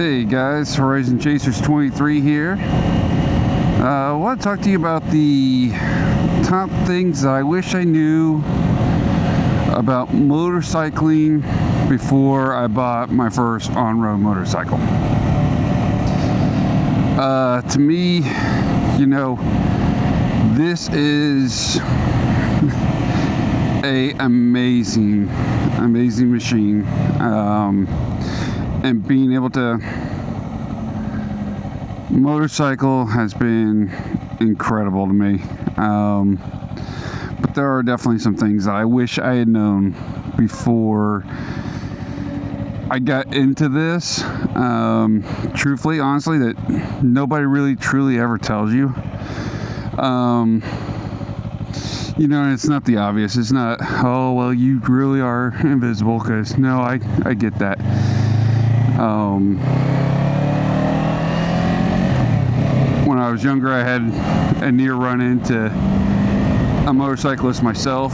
Hey guys, Horizon Chasers 23 here. I want to talk to you about the top things that I wish I knew about motorcycling before I bought my first on-road motorcycle. To me, this is a amazing machine, and being able to motorcycle has been incredible to me, but there are definitely some things that I wish I had known before I got into this. Truthfully, honestly, that nobody really truly ever tells you. And it's not the obvious. It's not, oh, well, you really are invisible, because no, I get that. When I was younger, I had a near run into a motorcyclist myself.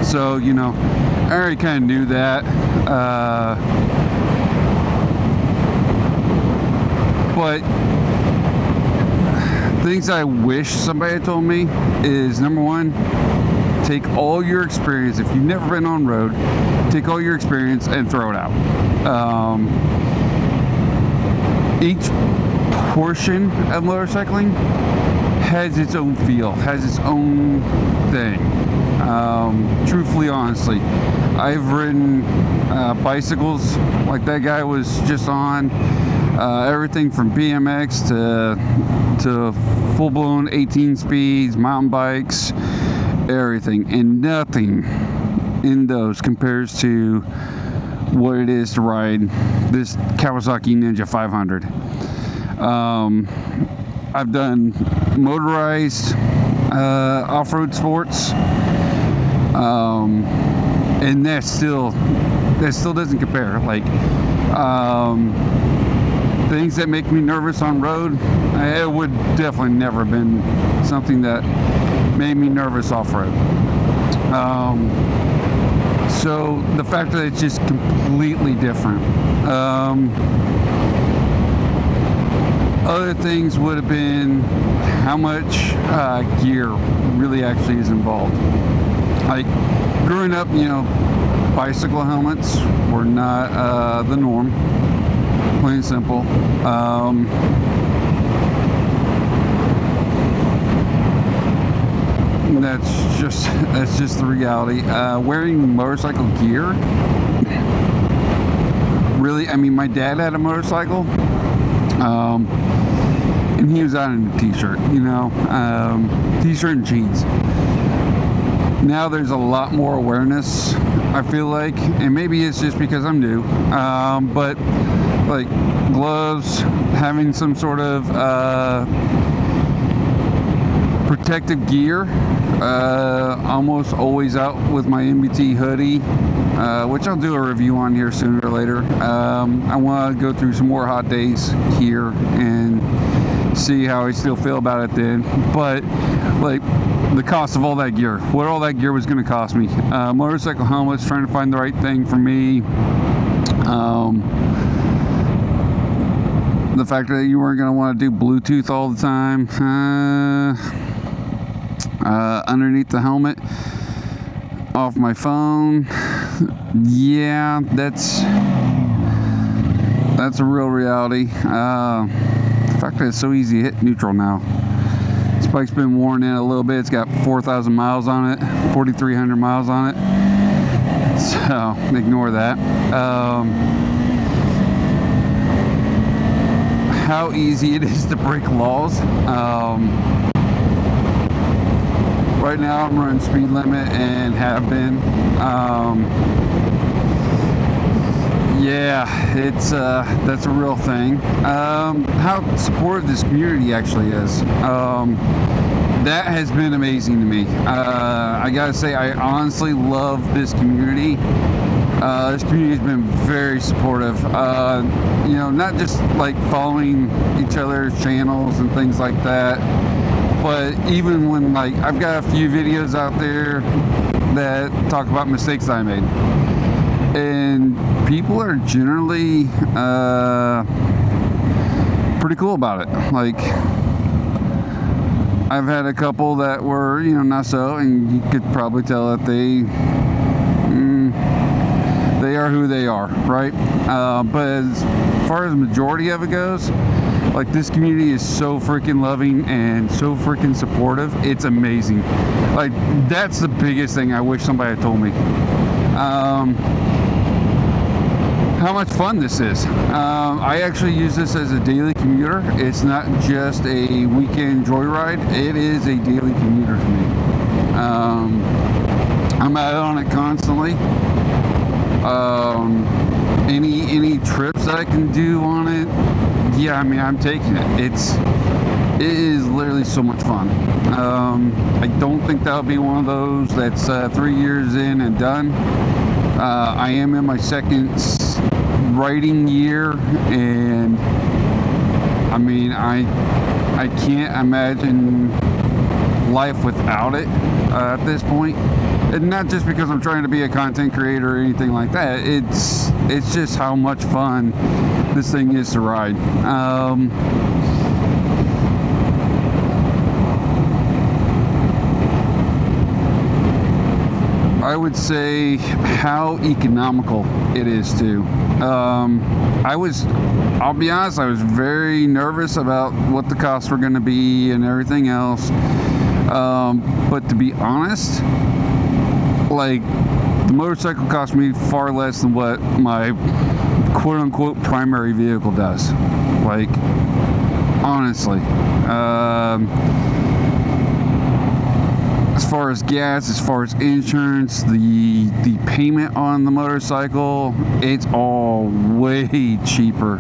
So, I already kind of knew that. But things I wish somebody had told me is, number one, take all your experience. If you've never been on road, take all your experience and throw it out. Each portion of motorcycling has its own feel, has its own thing. Truthfully, honestly, I've ridden bicycles like that guy was just on, everything from BMX to full-blown 18 speeds, mountain bikes, everything, and nothing in those compares to what it is to ride this Kawasaki Ninja 500. I've done motorized off-road sports, and that still doesn't compare. Like, things that make me nervous on road, it would definitely never have been something that made me nervous off-road. So the fact that it's just completely different. Other things would have been how much gear really actually is involved. Like, growing up, bicycle helmets were not the norm, plain and simple. That's just the reality. Wearing motorcycle gear, really, my dad had a motorcycle, and he was out in a t-shirt, t-shirt and jeans. Now there's a lot more awareness, I feel like, and maybe it's just because I'm new, but like gloves, having some sort of protective gear, almost always out with my MBT hoodie, which I'll do a review on here sooner or later. I want to go through some more hot days here and see how I still feel about it then. But like, the cost of all that gear, what all that gear was going to cost me, motorcycle helmets, trying to find the right thing for me, the fact that you weren't going to want to do Bluetooth all the time, underneath the helmet, off my phone. Yeah, that's a real reality. The fact that it's so easy to hit neutral now. This bike's been worn in a little bit. It's got 4,000 miles on it, 4,300 miles on it. So ignore that. How easy it is to break laws. Right now I'm running speed limit and have been. Yeah, it's that's a real thing. How supportive this community actually is. That has been amazing to me. I gotta say, I honestly love this community. This community has been very supportive. Not just like following each other's channels and things like that, but even when, like, I've got a few videos out there that talk about mistakes I made, and people are generally pretty cool about it. Like, I've had a couple that were, not so, and you could probably tell that they are who they are, right? But as far as the majority of it goes, like, this community is so freaking loving and so freaking supportive. It's amazing. Like, that's the biggest thing I wish somebody had told me. How much fun this is. I actually use this as a daily commuter. It's not just a weekend joyride. It is a daily commuter to me. I'm out on it constantly. Any trips that I can do on it, yeah, I mean, I'm taking it. It is literally so much fun. I don't think that'll be one of those that's 3 years in and done. I am in my second writing year, and I mean, I can't imagine life without it at this point. And not just because I'm trying to be a content creator or anything like that. It's just how much fun this thing is to ride. I would say how economical it is too. I'll be honest, I was very nervous about what the costs were going to be and everything else. But to be honest, like, the motorcycle cost me far less than what my quote-unquote primary vehicle does. Like, honestly. As far as gas, as far as insurance, the payment on the motorcycle, it's all way cheaper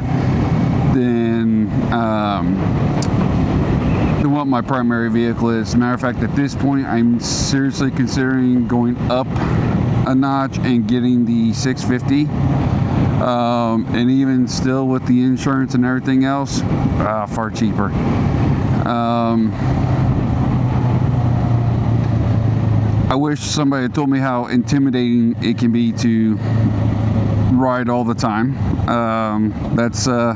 than what my primary vehicle is. As a matter of fact, at this point, I'm seriously considering going up a notch and getting the 650. And even still, with the insurance and everything else, far cheaper. I wish somebody had told me how intimidating it can be to ride all the time. That's a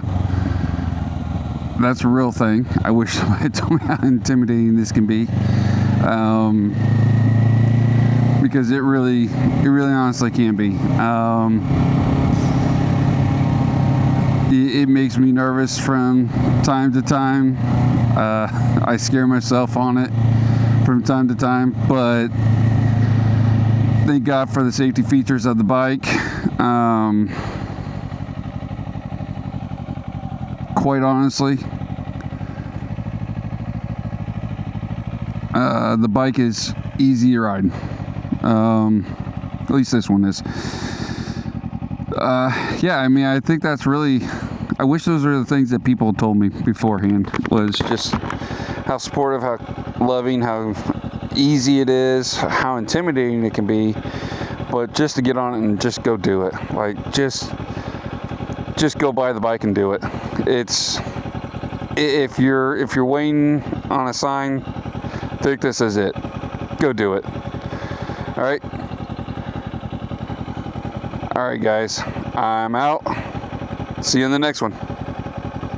real thing. I wish somebody had told me how intimidating this can be. Because it really honestly can be. It makes me nervous from time to time. I scare myself on it from time to time, but thank God for the safety features of the bike. Quite honestly, the bike is easy to ride. At least this one is. Yeah, I mean, I think that's really, I wish those were the things that people told me beforehand, was just how supportive, how loving, how easy it is, how intimidating it can be, but just to get on it and just go do it. Like, just go buy the bike and do it. It's, if you're waiting on a sign, take this as it. Go do it. All right, guys, I'm out. See you in the next one.